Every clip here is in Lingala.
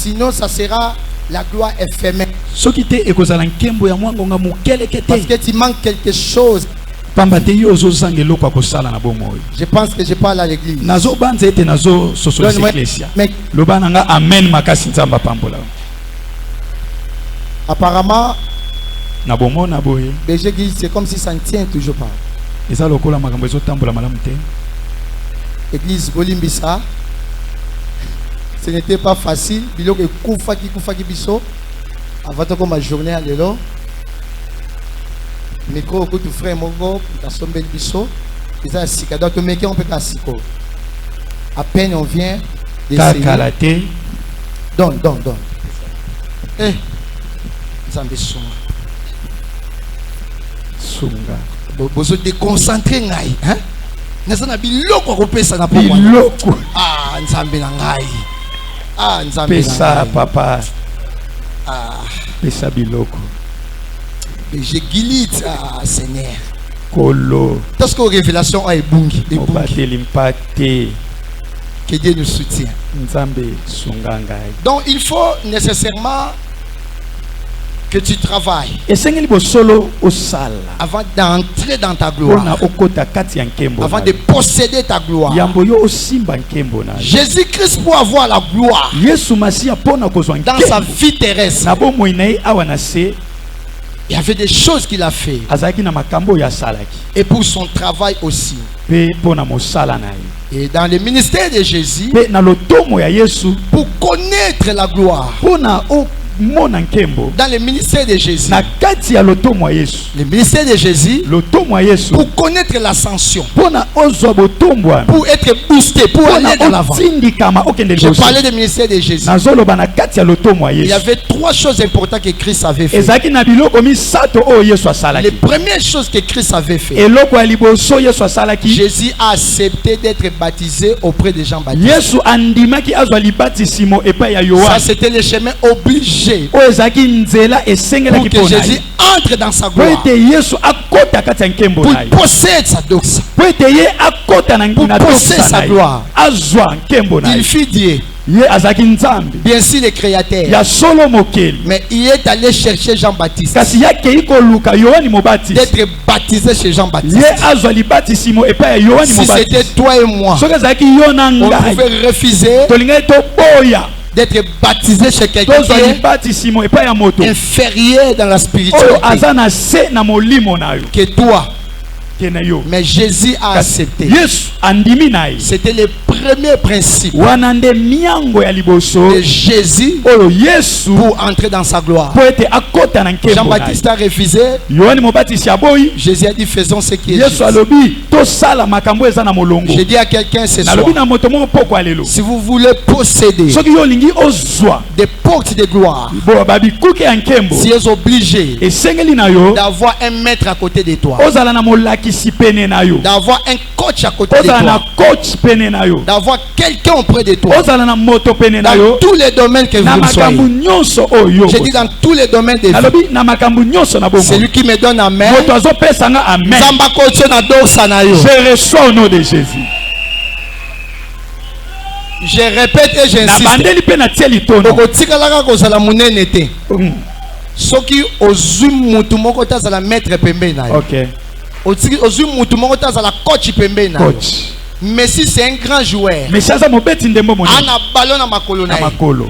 Sinon, ça sera la gloire éphémère. Parce que tu manques quelque chose. Je pense que je parle à l'église. Apparemment, c'est comme si ça ne tient toujours pas. Église Bolimbisa, ce n'était pas facile. Bilo que Koufaki biso. Avant que ma journée à l'élo. Micro que tu frère Mogo, la sombel biso. Ils ont sika. Donc on peut pas siko. À peine on vient d'essayer. Donne. Eh, Zambé Sunga. Bozo déconcentrer ngai, hein? Nasana biloko kopesa na papa. Biloko. Ah, nzambe na ngai. Ah, nzambe pesa papa. Ah, pesa biloko. J'ai guilite à Seigneur. Kolo. Parce que révélation est bungi. Que Dieu nous soutient. Donc il faut nécessairement que tu travailles avant d'entrer dans ta gloire, avant de posséder ta gloire. Jésus-Christ pour avoir la gloire dans sa vie terrestre, il y avait des choses qu'il a fait, et pour son travail aussi. Et dans le ministère de Jésus, pour connaître la gloire, dans le ministère de Jésus, le ministère de Jésus, pour connaître l'ascension, pour être boosté, pour aller de l'avant. Je parlais du ministère de Jésus. Il y avait trois choses importantes que Christ avait fait. Les premières choses que Christ avait fait, Jésus a accepté d'être baptisé auprès de Jean-Baptiste. Ça, c'était le chemin obligé pour que Jésus entre dans sa gloire, pour posséder sa doxa, pour posséder sa gloire. Il fut Dieu, bien sûr le créateur, mais il est allé chercher Jean-Baptiste, d'être baptisé chez Jean-Baptiste. Si c'était toi et moi, on pouvait refuser d'être baptisé chez quelqu'un qui est inférieur dans la spiritualité que toi. Mais Jésus a accepté. C'était le premier principe de Jésus pour entrer dans sa gloire. Jean-Baptiste a refusé. Jésus a dit faisons ce qui est juste. Je dis à quelqu'un ce soir, si vous voulez posséder des portes de gloire, si vous êtes obligé d'avoir un maître à côté de toi, d'avoir un coach à côté de toi, d'avoir quelqu'un auprès de toi, dans tous les domaines que vous soyez. Je dis dans tous les domaines de vie. C'est lui qui me donne la main. Je reçois au nom de Jésus. Je répète et j'insiste. Soki ozui mutu moko tazala maître pembe na yo. OK. Ozui mutu moko tazala coach pembe na yo. Messi c'est un grand joueur. Messi aza mobeti ndembo moni. Ana ballon na makolo na ye.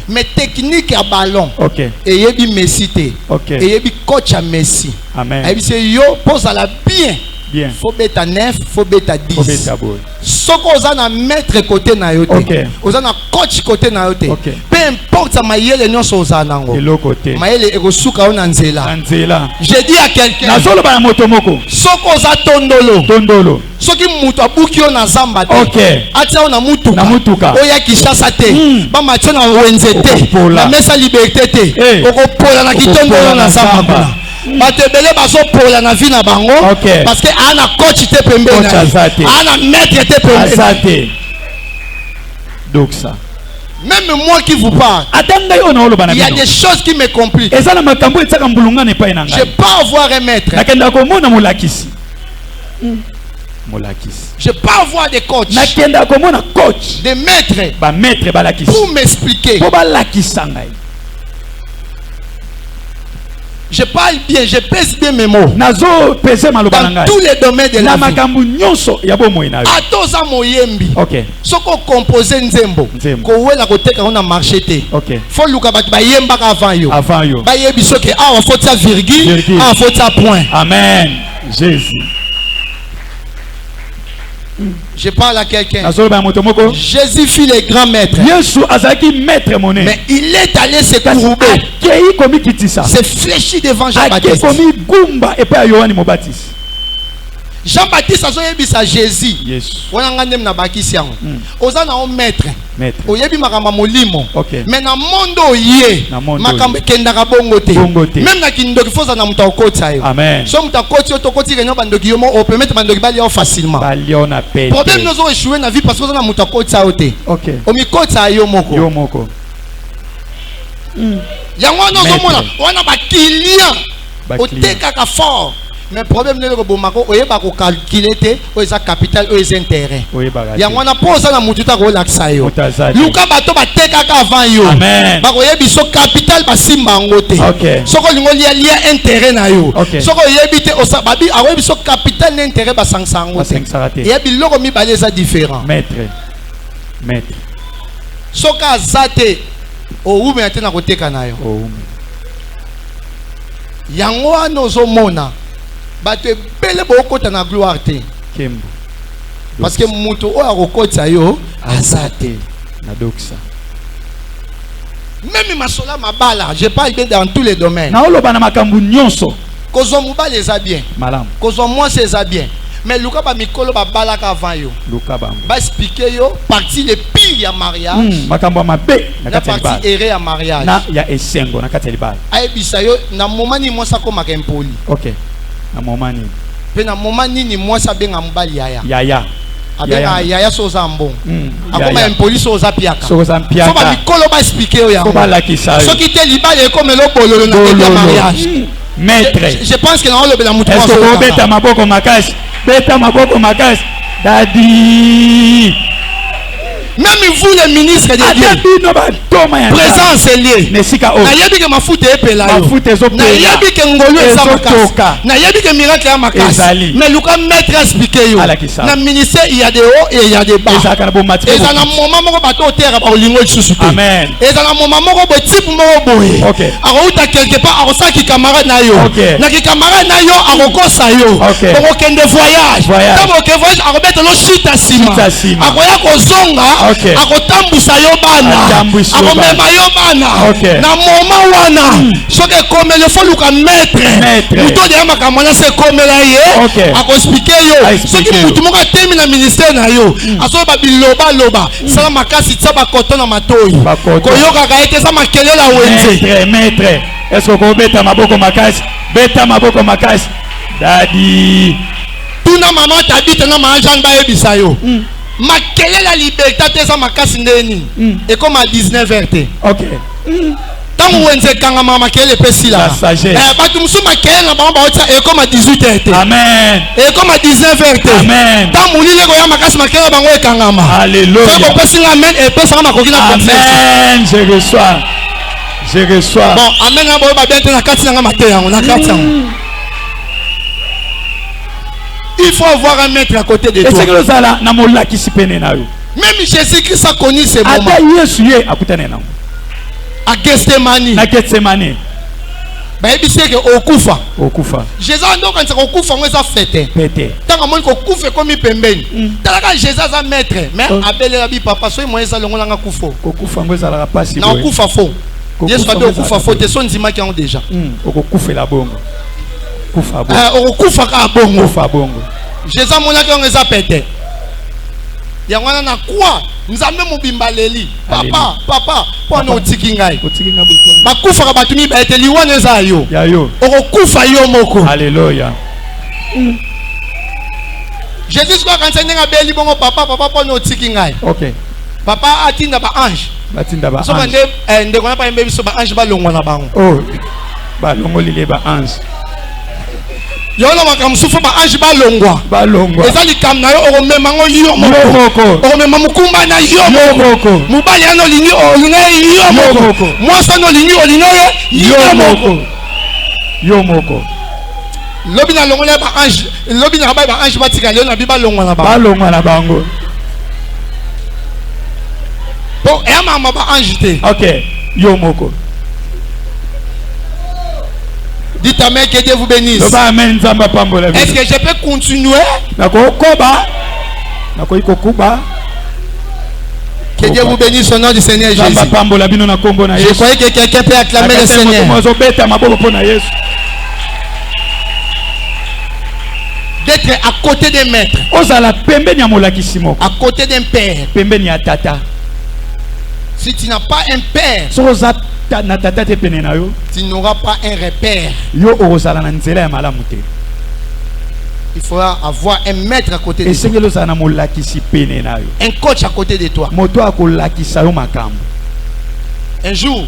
Mais technique à ballon. OK. Et yebi Messi te. OK. Et yebi coach à Messi. Amen. Et c'est yo pose à la bien. Bien. Faut beta 9, faut beta 10. Faut beta boy. Soko ozana maître côté na yo te. OK. Ozana coach côté na yo te. OK. Peu importe ça mayele nyonso ozana ngo. De l'autre côté. Mayele ekosuka ona nzela. Nzela. Je dis à quelqu'un. Nazolo ba moto moko. Soko oza tondolo. Tondolo. Soki mutu abuki yo na zamba te. OK. Atia na mutuka. Na mutuka. Oya Kishasa te. Ba matio na wenze te. Na mesa liberté te. Okopola na kitondolo na zamba. Batebele bazopola na vie na bango. Okay. Parce que ana coach te pembeni. Ana maître te pembeni. Donc ça. Même moi qui vous parle, il y a des choses qui me compliquent. Je peux avoir un maître. Je peux avoir des coachs, des maîtres pour m'expliquer. Je parle bien, je pèse bien mes mots. Dans tous les domaines de la vie. Atoza moyembi. Soko composé nzembo. Kowela koteka on a marché te. Faut luka bat ba yemba avant yo. Ba yebi soke ah faut ça virgule, ah faut ça point. Amen. Jésus. Je parle à quelqu'un. Jésus fut le grand maître. Mais il est allé se courber. C'est fléchi devant Jean-Baptiste. Jean-Baptiste a dit Jésus. On a un maître. Oyebi makamba molimo. Mais na mondo ye makamba kendaka bongo te. Même na kindoki foza na muta okota yo. Amen. So muta koti otokoti renyo bandoki yo mo o permettre bandoki bali facilement. Problème nous ont échoué na vie parce que na muta okota yo te. Omi kota yo moko. Yo moko. Yango no zomona wana ba client. Oteka ka fort. Mais le problème n'est pas que calculer les capital et les intérêts. Il y a un pose à la moututa relaxa yo. Luka bato ba teka avant yo. Amen. Ba ko yebi so capital ba simba ngote. Soko lingo lia intérêt na yo. Soko yebi te osababi a yebi so capital n'intérêt ba sangsango. Yebi loko mi baleza différent. Maître. Soka zate o ume ate na koteka na yo. Yango anozo mona. Bato bele bokota na gloire te. Parce que muto o akokota yo azate na doxa. Même masola mabala, je parle bien dans tous les domaines. Na oloba na makambu nyonso. Kozo mobala eza bien. Malam. Kozo moi c'est ça bien. Mais luka ba mikolo ba balaka avant yo. Luka ba. Ba expliquer yo partie les pires ya mariage. Makambo mabe na partie erreur ya mariage. Na ya esengo na kateli bal. Ayebisa yo na moment ni moi ça comme impoli. OK. Na moment ni. Pe na moment ni moi ça benga mbali yaya. Yaya. Abenga yaya soza mbon. Akoma impoli soza piaka. Soza piaka. Faut ba mikolo ba expliquer yo ya. Faut ba la kisa. Ce qui te libale comme le bololo na mariage. Maître. Je pense que dans le bela mutu. Est-ce que beta maboko makasi? Beta maboko makasi. Daddy. Même vous les ministres de Dieu, présence est liée. Nayebi que ma foute est pela. Nayebi que ngolo est makas. Nayebi que miracle est makas. Mais Luka maître expliqué yo. Na ministère il y a des hauts et il y a des bas. Et ça na moment moko bato terre ba lingo lisusu. Amen. Et ça na moment moko bo type moko boye. Arouta quelque part arosa ki camarade na yo. Na ki camarade na yo arokosa yo. Pour kende voyage. Comme que voyage arobeta lo chita sima. Akoya kozonga. Akotambusa yo bana akomema yo bana na moment wana soki ekomeli fo luka maître mutu odeya makambo wana se ekomela ye akoexplike yo soki mutu moko atemi na ministère na yo azoyoba bilobaloba sala makasi tia bakoto na matoi koyokaka ye te eza makelela wenze. Maître, est-ce que beta maboko makasi? Beta maboko makasi. Daddy. Tuna mama tabita na maajane bayebisa yo. Maquelle la liberté ça makasi ndeni et comme à 19h t. OK. Tant vous êtes quand maman quelle pesi là. La sagesse. Batu musu maquelle na bamba et comme à 18h t. Amen. Et comme à 19h t. Amen. Tant mulile ko ya makasi maquelle bango e kangama. Alléluia. Tant pesi amen et pesi ma kokina confesse. Amen. Je reçois. Je reçois. Bon, amen na bo ba bien na kati na maté yango na kati yango. Il faut avoir un maître à côté de toi. Même Jésus-Christ a connu ces moments. À Gethsemane. Jésus a donc quand okufa on a fêté. Tant que mon okufa comme pembeni. Tant que Jésus a maître, mais appelé la bi papa so moi ça longo na kufo. Okufa ngoza la passe. Na okufa fo. Yesu ka be okufa fo te son ndima ki on déjà. Okufa la bongo. Okufa ka bongo. Okufa bongo. Jésus mona ki on eza pété. Yangwana na quoi? Nzambe mobimba leli. Papa, pour no tiki ngai. Bakufa ka batumi ba eteli wana eza yo. Ya yo. Okufa yo moko. Alléluia. Jésus kwa kanisa ndenga beli bongo papa pour no tiki ngai. OK. Papa atinda ba ange. Batinda ba ange. So bande ndeko na pa mbebi so ba ange ba longwa na bango. Oh. Ba longoli le ba ange. Yona makamsufu ba ange balongwa. Balongwa. Eza likam na yo omemango yo moko. Omema mukumba na yo moko. Mubali ano lingi olinga yo moko. Mwasa no lingi olinga yo moko. Yo moko. Lobi na longola ba ange, lobi na ba ange batika leo na biba longwa na ba. Balongwa na bango. Bon, et maman ba ange te. OK. Yo moko. Dites Amen, que Dieu vous bénisse. Est-ce que je peux continuer? Que Dieu vous bénisse au nom du Seigneur Jésus. Je croyais que quelqu'un peut acclamer le Seigneur. D'être à côté des maîtres. À côté d'un père. Si tu n'as pas un père, tu n'auras pas un repère. Il faudra avoir un maître à côté de toi. Un coach à côté de toi. Un jour,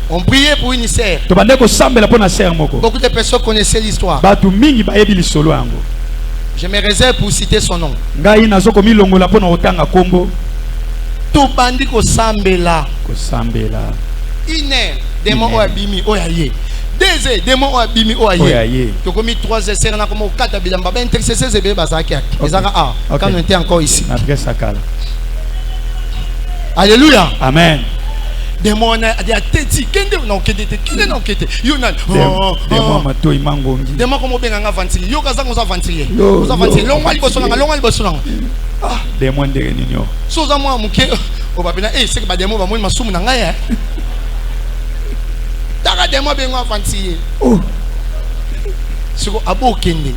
on priait pour une sœur. Beaucoup de personnes connaissaient l'histoire. Je me réserve pour citer son nom. Tout bandit ko sambela. Une heure, démon abimi oyaye. 2 heures, démon abimi oyaye. Tu commis 3 heures, c'est comme 4 bilamba. Ben intercesseur c'est bébé bazaki. Ezaka quand on était encore ici. Alléluia. Amen. Démon a dit teti kende na okete kende na okete. Yuna. Démon mato imangongi. Démon comme benga ventile. Yo kaza ngoza ventile. Ngoza ventile. Longa liboso nanga. Ah, démon de réunion. Soza moi muke o babina c'est que ba démon ba moi masumu na ngai. Taka démon benga ventile. Oh. Siko abo kende.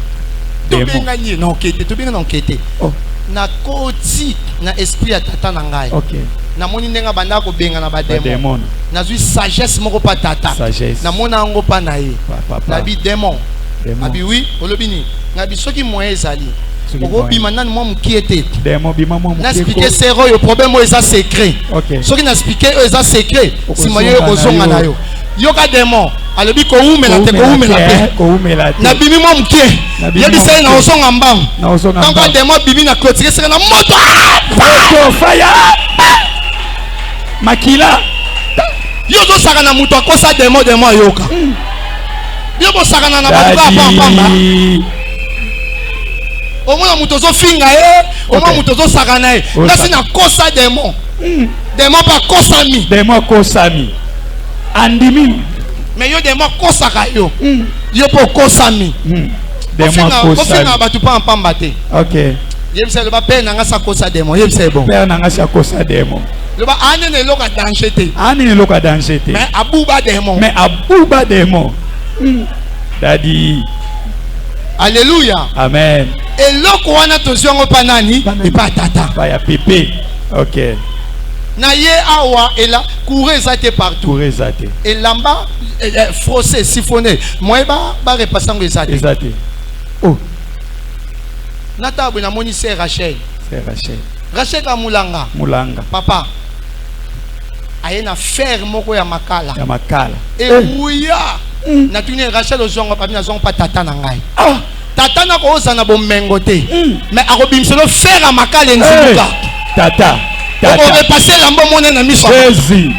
To benga ni na okete, to benga na okete. Oh. Na koti na esprit ya tata na ngai. OK. Na moni ndenga banda ko benga na ba démon. Na zui sagesse moko pa tata. Na mona ngo pa na ye. Na bi démon. Abi oui, olobini. Na bi soki moye ezali. Obi manani moi mukiete. Démon bima moi na expliquer sero yo problème moi eza secret. OK. Soki na expliquer eza secret. Si moye ko zonga na yo. Yoka démon. Alobi ko umela te ko umela te. Na bimi moi mukie. Yebi sai na osonga mbam. Tant démon bibi na clôturer c'est na moto. Fire. Makila. Yo zo saka na muto akosa démon yoka. Yo bo saka na batuka pamba. Au moins muto zo finga au moins muto zo saka na ngasi na kosa démon. Démon pas kosami. Démon kosami. Andimi. Mais yo démon kosaka yo. Yo po kosami. Démon kosami. Ko finga batu pa pamba te. OK. Yebse le ba pe na ngasa kosa démon. Yebse bon. Père na ngasa kosa démon. Le ba anene loka danger te. Anene loka danger te. Mais abuba démon. Mais abuba démon. Daddy. Alléluia. Amen. Et loko wana toziongo pa nani? Et pas tata. Pas ya pépé. OK. Na ye awa et là courir zate partout. Courir zate. Et lamba froissé siphonné. Moi ba repasser ngo zate. Zate. Oh. Nata bu na moni c'est Rachel. C'est Rachel. Rachel ka mulanga. Mulanga. Papa. Ayena fer moko ya makala. Ya makala. Et ouya. Na tuni Rachel ozonga pa bina zonga pa tata na ngai. Ah. Tata na ko osana bomengo te. Mais akobimselo fer ya makala nzuka. Tata. On va passer l'ambo monnaie na miso. Jésus.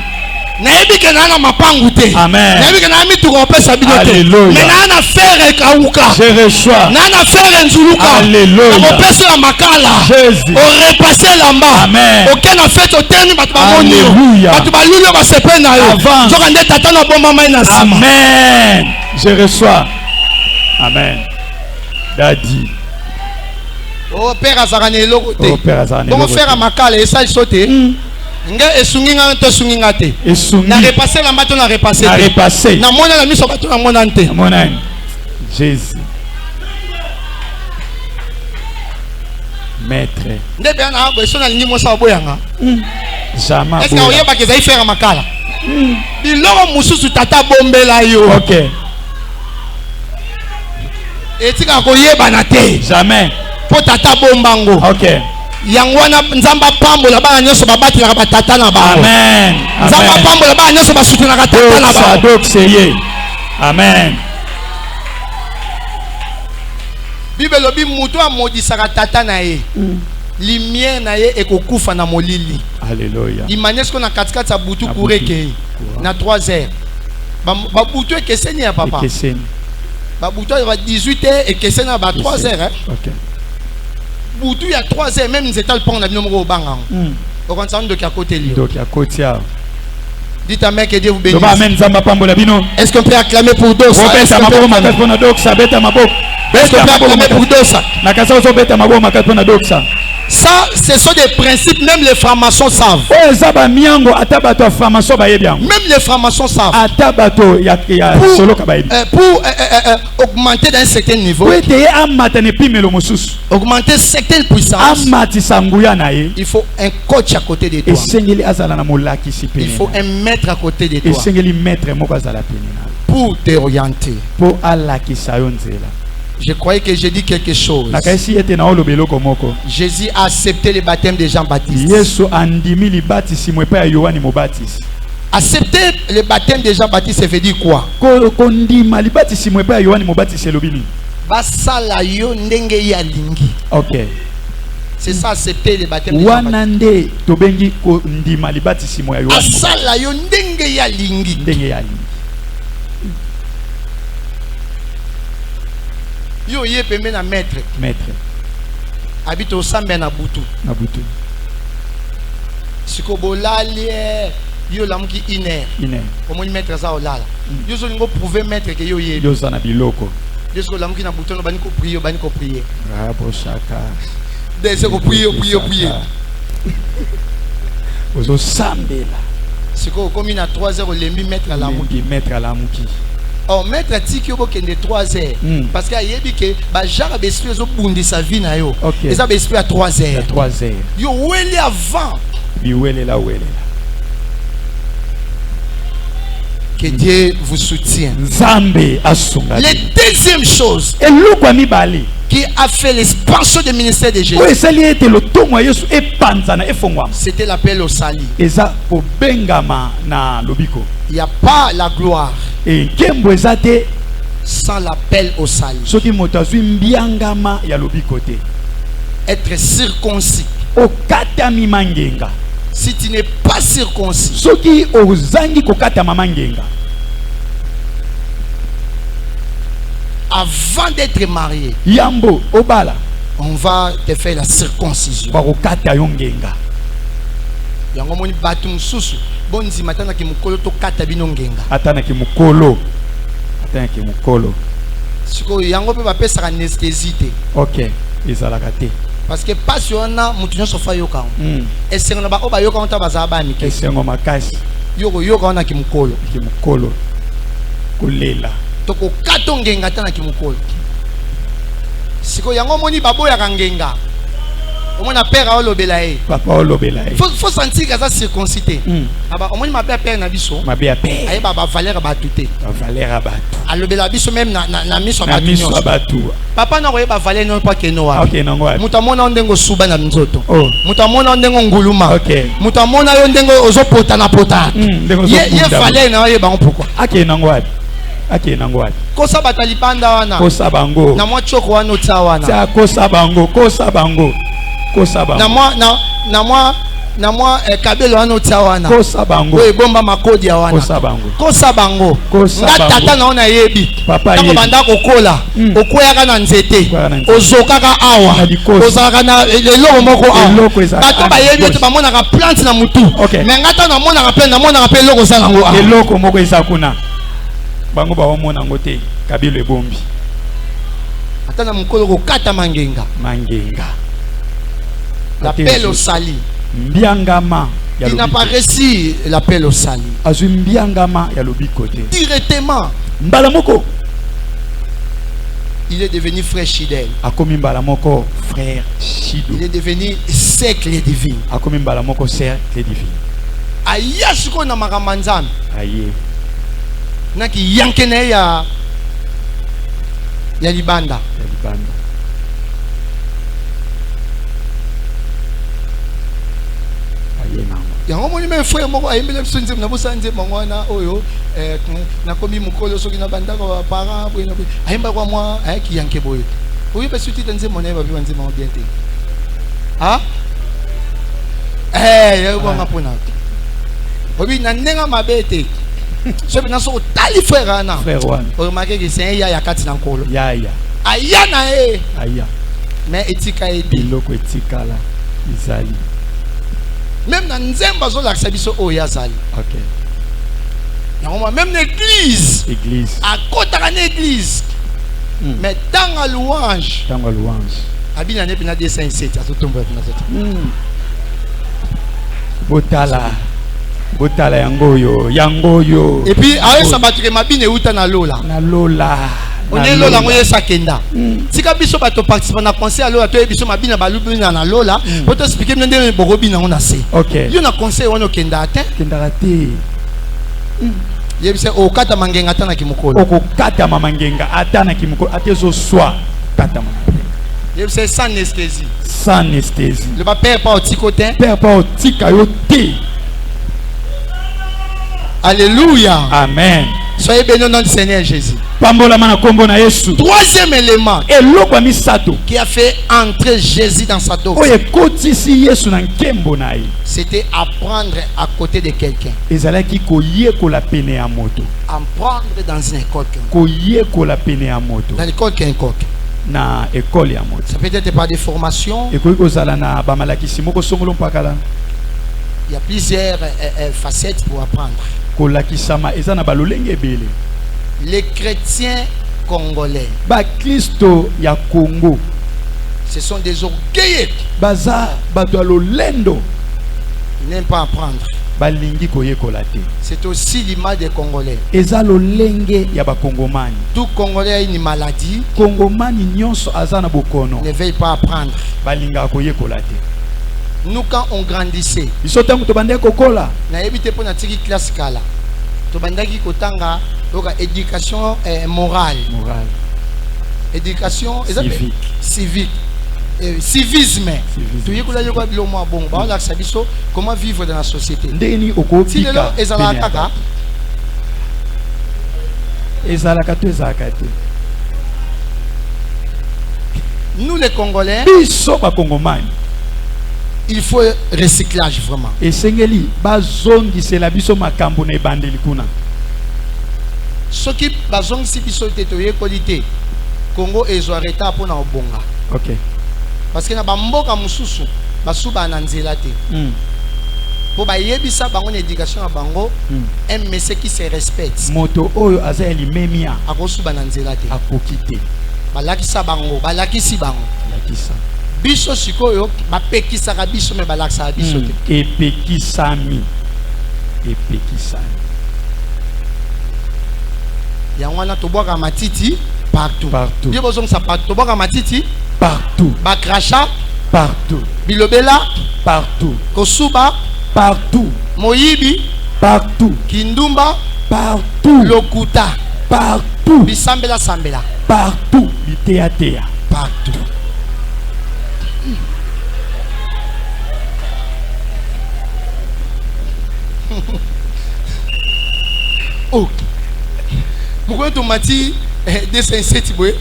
Nayebi ke na mapangu te. Amen. Nayebi ke na mi tu ko pesa binote. Mais na faire kauka. Je reçois. Na faire nzuluka. Alléluia. Na pesa la makala. Jésus. On repasser l'amba. Amen. Aucun a fait au terme batu ba moni. Alléluia. Batu ba lulu ba sepe na yo. Zoka nde tata na bomba mai na sima. Amen. Je reçois. Amen. Daddy. Oh père azarane eloko te. Oh père azarane. Comment faire à makala et ça sauter? Nga esungi nga to sungi nga te. Na repasser la mato na repasser. Na repasser. Na mona na miso bato na mona nte. Mona. Jésus. Maître. Nde bien na beso na lingi mosa boyanga. Jamais. Est-ce que vous yeba ke zai faire à makala? Biloko mususu tata bombela yo. OK. Et tika ko yeba na te. Jamais. Po tata bombango. OK. Yangwana nzamba pambola ba nyoso babati na ba tata na ba. Amen. Nzamba pambola ba nyoso basutu na tata na ba. Doxeye. Amen. Bible lobi muto a modisaka tata na ye. Lumière na ye ekokufa na molili. Alléluia. Imagine ce qu'on a 4 sa butu kureke na 3 heures. Ba butu ekeseni ya papa. Ekeseni. Ba butu ya 18 heures ekeseni na ba 3 heures hein. OK. Butu ya 3 heures même nzeta le pont na bino moko banga. Au contraire de côté lui. Donc ya kotia. Dites à mec que Dieu vous bénisse. Est-ce qu'on peut acclamer pour Dosa? Est-ce qu'on peut acclamer pour Dosa? Ça, ce sont des principes, même les francs-maçons savent. Même les francs-maçons savent. Pour augmenter d'un certain niveau, augmenter certaines puissances, il faut un coach à côté de toi. Il faut un maître à côté de toi pour t'orienter. Je croyais que j'ai dit quelque chose. Jésus a accepté le baptême de Jean-Baptiste. Accepter le baptême de Jean-Baptiste, ça veut dire quoi? Ok. C'est ça, accepter le baptême de Jean-Baptiste. Yo yé pembe na maître. Maître. Habite au sambe na butu. Na butu. Siko bolali yo lamuki iner. Iner. Comment maître ça olala. Yo so ngo prouver maître que yo yé. Yo za na biloko. Yo so lamuki na butu no bani ko prier, bani ko prier. Rabo shaka. De se ko prier. Ozo sambela. Siko comme na 3 heures lembi maître à lamuki. Maître à lamuki. Oh, maître tiki yo bokende 3 heures parce que yebi ke ba jara besprit zo bundi sa vie na yo. Et ça besprit à 3 heures. 3 heures. Yo wele avant. Bi wele la. Que Dieu vous soutienne. Nzambe asunga. La deuxième chose qui a fait l'expansion du ministère de Jésus, c'était l'appel au sali. Il n'y a pas la gloire sans l'appel au sali. Être circoncis. Si tu n'es pas circoncis, avant d'être marié, on va te faire la circoncision. Yango moni batu mususu bonzi matana ki mukolo to kata bino ngenga. Atana ki mukolo. Siko yango pe ba pesa anesthésie te. OK, ezalaka te. Parce que pas sur na mutu nyoso fa yoka. Esengo na ba oba yoka onta bazaba ni ke. Esengo makasi. Yoka ona ki mukolo. Ki mukolo. Kulela. Toko kato ngenga tana ki mukolo. Siko yango moni babo ya kangenga. Omona père a olobela e. Papa olobela e. Faut sentir que ça circoncité. Aba omoni ma père na biso. Ma père. Aye baba valeur ba tuté. Valeur abatu. Alobela biso même na miso ba miso abatu. Papa na koyeba valeur non pas que no wa. OK nango. Mutamona ndengo suba na nzoto. Oh. Mutamona ndengo nguluma. OK. Mutamona yo ndengo ozopota na pota. Ye valeur na ye ba pourquoi. OK nango. OK nango. Kosa batali panda wana. Kosa bango. Na mwa choko wana otsa wana. Tia kosa bango. Na mwa kabelo wana otsa wana. Kosa bango. We bomba makodi ya wana. Kosa bango. Nga tata na ona yebi. Papa yebi. Banda kokola. Okoyaka na nzete. Ozokaka awa. Ozaka na eloko moko awa. Bato ba yebi te bamona ka plante na mutu. Mais ngata na mona ka plante na mona ka pe eloko za nango awa. Eloko moko ezakuna. Bango ba omona ngote kabilo ebombi. Ata na mukolo ko kata mangenga. L'appel au sali. Mbiangama. Il n'a pas réussi l'appel au sali. Azumbiangama ya lobikote. Directement. Mbalamoko. Il est devenu frère Chidel. Akomi mbalamoko frère Chido. Il est devenu cercle divin. Akomi mbalamoko cercle divin. Aya suko na makamanzana. Aye. Naki yankene ya libanda. Yango moni me frère moko ayembele biso na bosanze mangwana oyo na komi mukolo soki na banda ko para boyina ayemba kwa mwa ayaki yanke boyo Oui, parce que tu t'en dis mon œuvre, on dit mon bien. Ah? Eh, on va prendre. Oui, n'enga ma bête. Je vais n'assaut tali frère Anna. Frère Wan. Remarquez que c'est un ya kati nankolo. Ya. Aya na e. Aya. Mais etika edi. Biloko etika la. Izali. Même dans nzemba zo lakisa biso o ya zali. OK. Même l'église. Église. À côté de l'église. Mais dans la louange. Dans la louange. Abina ne pina dessin 7 à tout tomber na ça. Botala yangoyo. Et puis avec ça battre mabine uta na lola. Na lola. On est lola ngoye sakenda. Tika biso bato participer na conseil lola to biso mabina balubi na lola. Pour t'expliquer ndenge bokobi na on a se. OK. Yo na conseil wono kenda te. Kenda te. Yebise okata mangenga atana kimukolo. Okokata mamangenga atana kimukolo atezo swa kata mamangenga. Yebise sans anesthésie. Sans anesthésie. Le père pas au petit côté. Père pas au petit kayote. Alléluia. Amen. Soyez bénis au nom du Seigneur Jésus. Pambola mana kombo na Yesu. Troisième élément eloko misato qui a fait entrer Jésus dans sa doxa. Oye kotisi Yesu na nkembo na ye. C'était apprendre à côté de quelqu'un. Ezalaki koyekola pene ya moto. Apprendre dans une école. Koyekola pene ya moto. Dans l'école quelconque. Na école ya moto. Ça peut être par des formations. Ekoki kozala na bamalakisi moko songolo mpakala. Il y a plusieurs facettes pour apprendre. Kolakisama eza na balolenge ebele. Les chrétiens congolais. Ba Kristo ya Congo. Ce sont des orgueilleux. Baza bato lolendo. Ils n'aiment pas apprendre. Balingi koyekola te. C'est aussi l'image des Congolais. Eza lolenge ya ba Kongomani. Tout Congolais a une maladie. Kongomani nyonso azana bokono. Ne veille pas apprendre. Balinga koyekola te. Nous quand on grandissait. Isotango to bande kokola. Na yebite po na tiki classe kala. To bandaki kotanga donc éducation morale. Morale. Éducation civique. Civique. Civisme. Tu yekola yoko bilo mo bon. Ba la sabiso comment vivre dans la société. Ndeni okopika. Si lelo ezala kaka. Ezala kato ezaka te. Nous les Congolais. Biso ba Kongomani. Il faut recyclage vraiment. Et sengeli bazongi c'est la biso makambo na ebandeli kuna. Ce qui bazongi si biso tetoye qualité. Congo ezo arrêta pour na obonga. OK. Parce que na bamboka mususu basuba na nzela te. Pour ba yebisa bango na éducation na bango un monsieur qui se respecte. Moto oyo azali memia akosuba na nzela te. Akokite. Balakisa bango, balakisi bango. Balakisa. Biso sikoyo bapekisaka biso me balakisa biso te. Epekisami. Yangwana tobwaka matiti partout. Partout. Bien besoin ça partout. Tobwaka matiti partout. Bakrasha partout. Bilobela partout. Kosuba partout. Moyibi partout. Kindumba partout. Lokuta partout. Bisambela sambela partout. Biteatea partout. Oh, pourquoi tu m'as dit dessin 7 boy?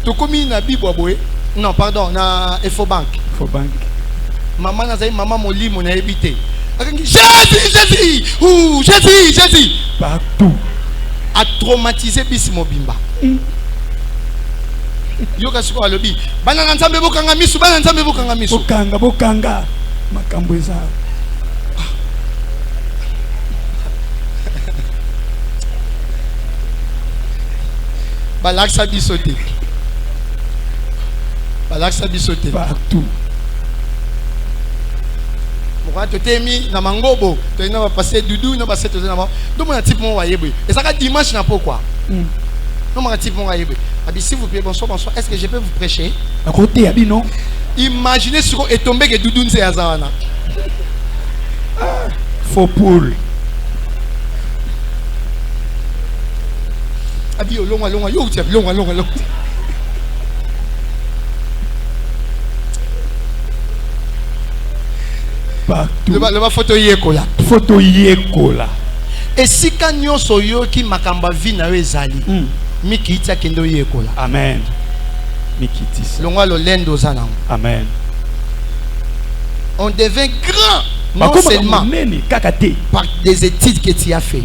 Tu commis na Bible boy? Non, pardon, na Efobank. Efobank. Maman n'a pas maman mon lit mon habité. Jésus, ouh, Jésus. Partout. A traumatisé bis mobimba. Yoka siko alobi. Bana nzambe bokanga misu, bana nzambe bokanga misu. Bokanga makambo eza. Balaksa bisote. Balaksa bisote. Partout. Pourquoi tu t'es mis dans Mangobo? Tu n'as pas passé Doudou, n'as pas passé tout ça. Donc mon type mon waïbe. Et ça dimanche n'a pourquoi? Non mon type mon waïbe. S'il vous plaît, bonsoir. Est-ce que je peux vous prêcher? À côté abino. Imaginez ce qu'on est tombé que Doudou n'sait azana. Faux poule. Abi longa yo tiens longa. Partout. Le photo yekola. Photo yekola. Et si kanyo soyo ki makamba vi na ezali. Miki itia kendo yekola. Amen. Amen. On devient grand. Non seulement par des études que tu as fait.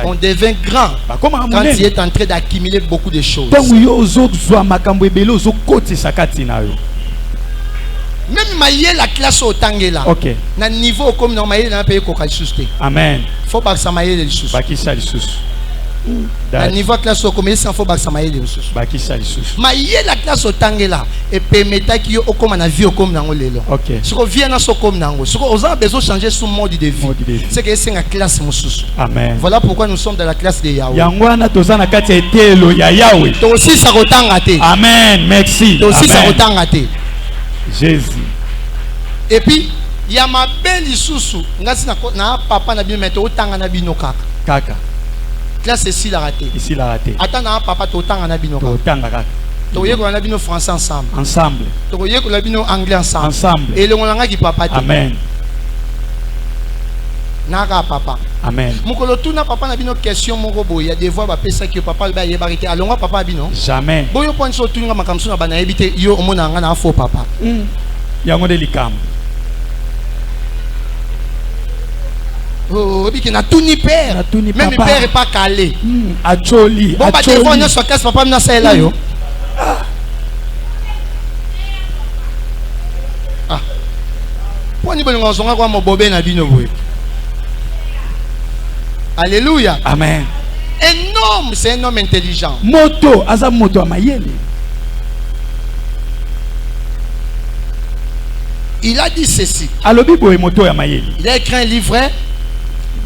On devient grand quand tu es en train d'accumuler beaucoup de choses. Même la classe au Tangela. Okay. Na niveau comme normal na paye ko kalisouste. Amen. Faut pas que ça maille les sous. Bakisa les sous. Na niveau classe au comme ça faut pas que ça maille les sous. Bakisa les sous. Maille la classe au Tangela et permettre qui au comme na vie au comme nango lelo. OK. Ce qu'on vient na so comme nango. Ce qu'on a besoin changer son mode de vie. C'est que c'est une classe mususu. Amen. Voilà pourquoi nous sommes dans la classe de Yahweh. Yangwana tozana kati etelo ya Yahweh. To aussi ça rotanga te. Amen. Merci. To aussi ça rotanga te. Jésus. Et puis il y a ma belle isusu ngasi na papa na bino meto otanga na bino kaka classe ici la raté attends na papa to otanga na bino kaka to yeko na bino français ensemble to yeko na bino anglais ensemble et le ngolanga ki papa te. Amen. Naka papa. Amen. Mukolo tuna papa na bino question moko boy ya devoir ba pesa ki papa ba ye barité alonga papa bino jamais boyo point so tunga makamsu na bana ebité yo omona nga na faux papa yango de likam. Oh, qui n'a tout ni père. Même le père n'est pas calé. Acholi. Bon, bah, tu vois, on a sur casse, papa, n'a ça là, yo. Ah. Pour nous, on a quoi, mon bobé, n'a bino, boy. Alléluia. Amen. Un homme, c'est un homme intelligent. Moto, aza moto a mayele. Il a dit ceci. Alobi boy moto ya mayele. Il a écrit un livret.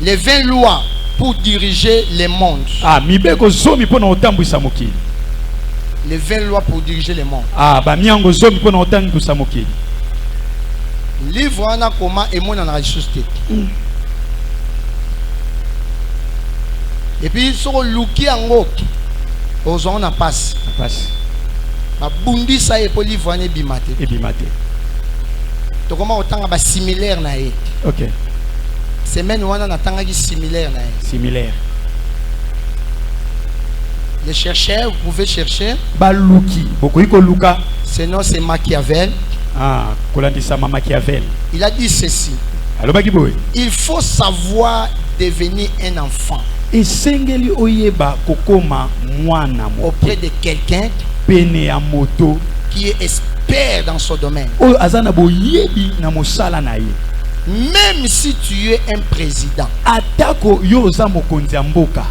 Les 20 lois pour diriger les mondes. Ah, mibeko zomi pona otambwisa mokili. Les 20 lois pour diriger les mondes. Ah, ba miango zomi pona otambwisa mokili. Livre ana koma et mon ana juste. Et puis sur luki ango ozon na passe. Passe. Ba bundi sa e po livre ana bimate. Et bimate. To koma otanga ba similaire na e. OK. Semaine où on a un similaire. Similaire. Les chercheurs, vous pouvez chercher. Baluki. Bokoiko Luka. Sinon, c'est Machiavel. Ah, Kolandisama Machiavel. Il a dit ceci. Allo Bakiboy. Il faut savoir devenir un enfant. Et sengeli oyeba kokoma mwana mo. Auprès de quelqu'un pene ya moto qui est expert dans son domaine. O azana boyebi na mosala na ye. Même si tu es un président, atako yo za mokonzi ya mboka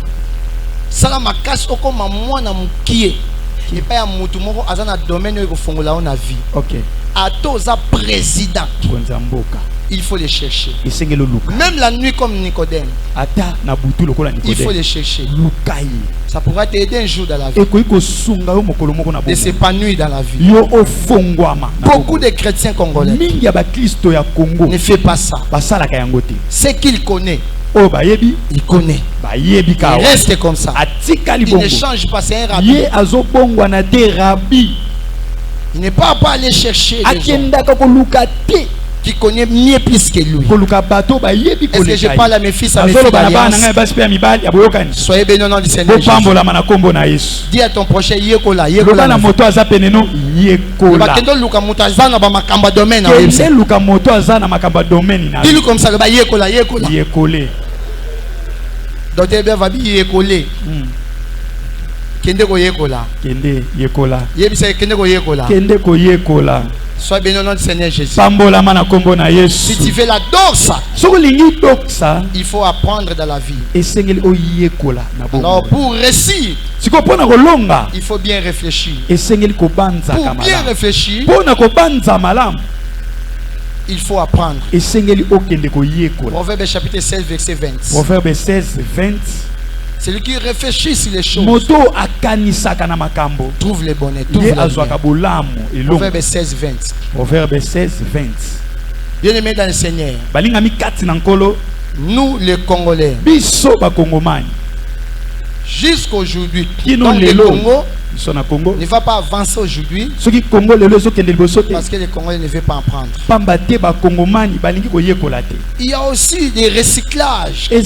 sala makasi okoma mwana mukie et pas ya mutu moko azana domaine yo kofongola na vie. OK. Ato za président mokonzi ya mboka, il faut les chercher. Même la nuit comme Nicodème. Il faut les chercher. Ça pourra t'aider un jour dans la vie. De s'épanouir dans la vie. Beaucoup de chrétiens congolais ne font pas ça. Ce qu'il connaît, il connaît. Il reste comme ça. Il ne change pas, c'est un rabbi. Il n'est pas aller chercher des gens qui connaît mieux plus que lui. Est-ce que je parle à mes fils, à mes filles d'alliance? Soyez bénis au nom du Seigneur Jésus. Dis à ton prochain yekola yekola. Dis-lui comme ça, yekola yekola. Docteur Bien va dire yekolé. Kende ko yekola. Kende yekola. Yebisa kende ko yekola. Kende ko yekola. Sois béni au nom du Seigneur Jésus. Si tu veux la doxa, il faut apprendre dans la vie. Alors pour réussir, il faut bien réfléchir. Pour bien réfléchir, il faut apprendre. Proverbe chapitre 16 verset 20. Proverbe 16 20. Celui qui réfléchit sur les choses trouve le bonheur. Proverbe 16 20. Proverbe 16 20. Bien-aimés dans le Seigneur, nous les Congolais, jusqu'aujourd'hui, dans le Congo ne va pas avancer aujourd'hui parce que les Congolais ne veulent pas en prendre. Il y a aussi des recyclages. Même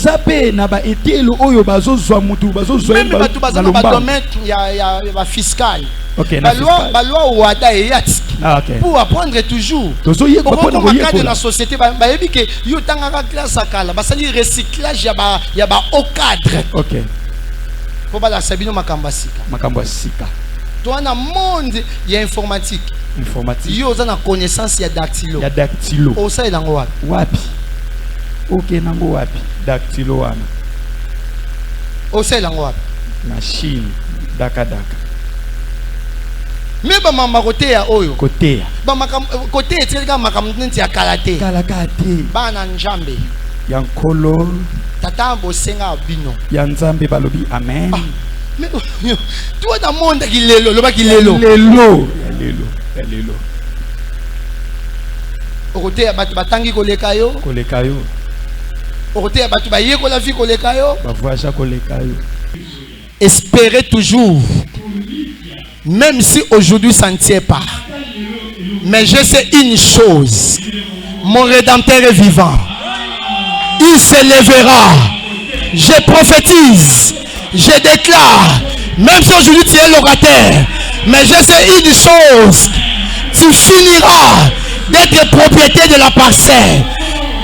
il y a fiscal. Ok, balwa wada et yat. Ok. Pour apprendre toujours. Tozoye ko dans la société ba yebi que yo tanga classe akala ba sali recyclage ya ba au cadre. Ok. Faut ba la sabino makambasika. Makambasika. Toi na monde ya informatique. Informatique. Yo za na connaissance ya dactylo. Ya dactylo. O sa elango wapi? Wapi? Ok nango wapi? Dactylo wana. O sa elango wapi? Machine daka. Mais ba mama côté ya oyo. Côté. Ba makam côté etika makamnti ya kalate. Kalakate. Ba na njambe. Yankolo. Tata bosenga bino. Yanzambe balobi amen. Mais toi dans monde qui lelo, le ba qui lelo. Lelo. Au côté ya batu batangi koleka yo. Koleka yo. Au côté ya batu ba yeko la vie koleka yo. Ba voyager koleka yo. Espérez toujours. Même si aujourd'hui ça ne tient pas. Mais je sais une chose. Mon Rédempteur est vivant. Il se lèvera. Je prophétise. Je déclare. Même si aujourd'hui tu es locataire. Mais je sais une chose. Tu finiras d'être propriétaire de la parcelle.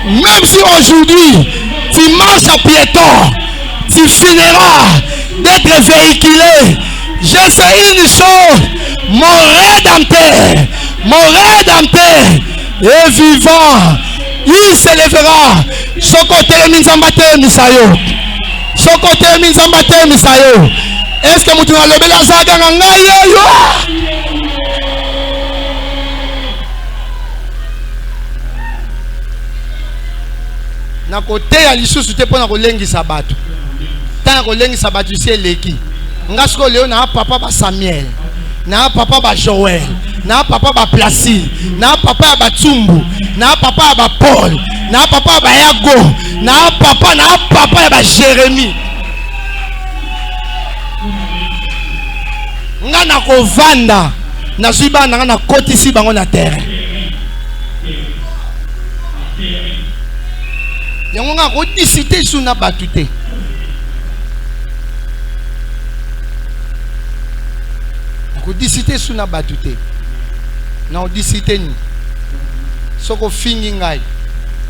Même si aujourd'hui tu marches à piéton. Tu finiras d'être véhiculé. Je sais une chose, mon Rédempteur est vivant. Il se lèvera. Sokote minzambate misayo. Sokote minzambate misayo. Est-ce que mutu na lobela zaga ngai yo? Na kote ya lisusu te pona kolengisa bato. Tana kolengisa bato si eleki. Ngasko leo na papa ba Samuel, na papa ba Joël, na papa ba Placide, na papa ba Tsumbu, na papa ba Paul, na papa ba Yago, na papa ba Jérémie. Nga na kovanda na suba na kotisi bango na terre. Yango nga ko disité suna batute. Disité suna batute na disité ni soko fingi ngai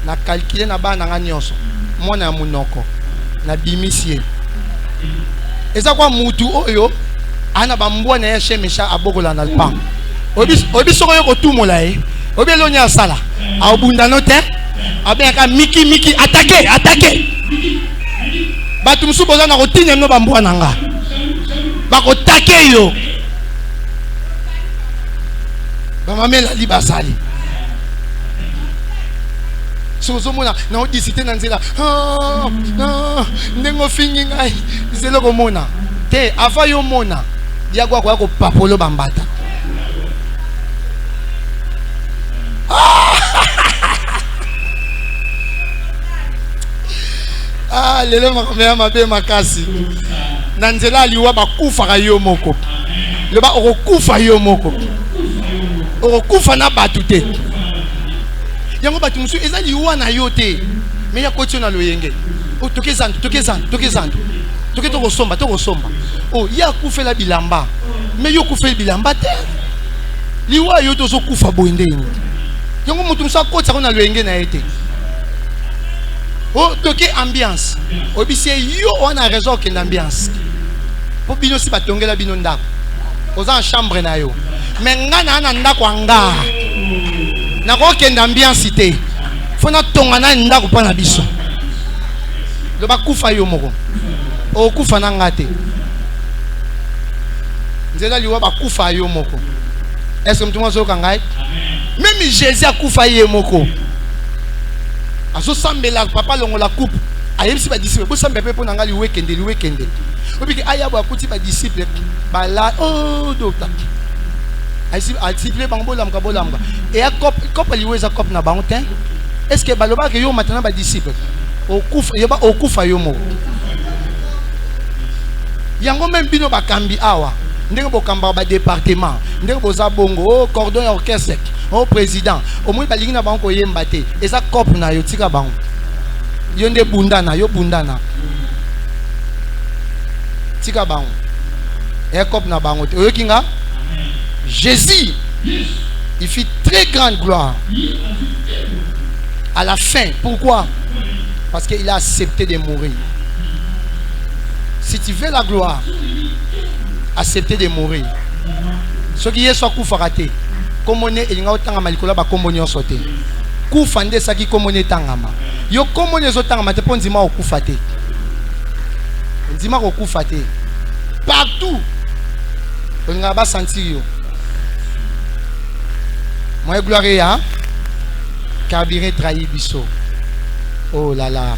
na calculer na bana nga nyonso mona munoko na bimisie eza kwa mutu oyo ana bambwa na yeshe mesha abokola na lpang obi soko yoko tumola obi elonya sala abunda note abeka miki attaquer batu musubo za na kotinya no bambwa nanga bako take yo bamamela libasali sozo mona na odisité na nzela ndengo fingi ngai zelo ko mona te afa yo mona dia kwa ko papolo bambata lelo makamea mabe makasi na nzela liwa bakufa yo moko leba okufa yo moko okufa na batute yango batu musu eza liwa na yo te me ya koti na loyenge o tokezantu toke to kosomba o ya kufela bilamba me yo kufela bilamba te liwa yo to so kufa boende yango mutu musa koti na loyenge na ete o toke ambiance obise yo on a raison que l'ambiance po bino si batongela bino ndako oza en chambre na yo mais ngana na ndako anga na ko kenda ambiance te fona tonga na ndako pa na biso do ba kufa yo moko o kufa na ngate nzela liwa ba kufa yo moko est-ce que mtumo zo kangai même Jésus a kufa ye moko aso sambela papa longo la coupe ayebisi ba disciple bo sambe pe po nanga li weekend obiki aya ba kuti ba disciple bala oh docteur a disciple bango bolamka et a cop liweza cop na bango tin est-ce que baloba que yo maintenant ba disciple o kufa yo mo yango même bino ba kambi awa ndenge bo kamba ba département ndenge bo za bongo o cordon ya orchestre o président au moins balingi na bango yemba te eza cop na yo tika bango yo nde bundana tika bango e cop na bango te oyo kinga Jésus, il fit très grande gloire à la fin. Pourquoi? Parce qu'il a accepté de mourir. Si tu veux la gloire, accepter de mourir. Ce qui est soit koufarate, comme on est, il y a autant de malikola, comme on est sauté. Koufande, ça qui comme on est tangama. Yo comme on est autant de on dit ma au koufate. On dit ma au koufate. Partout, on a pas senti yo. Moi gloire à Kabiré trahi biso. Oh là là.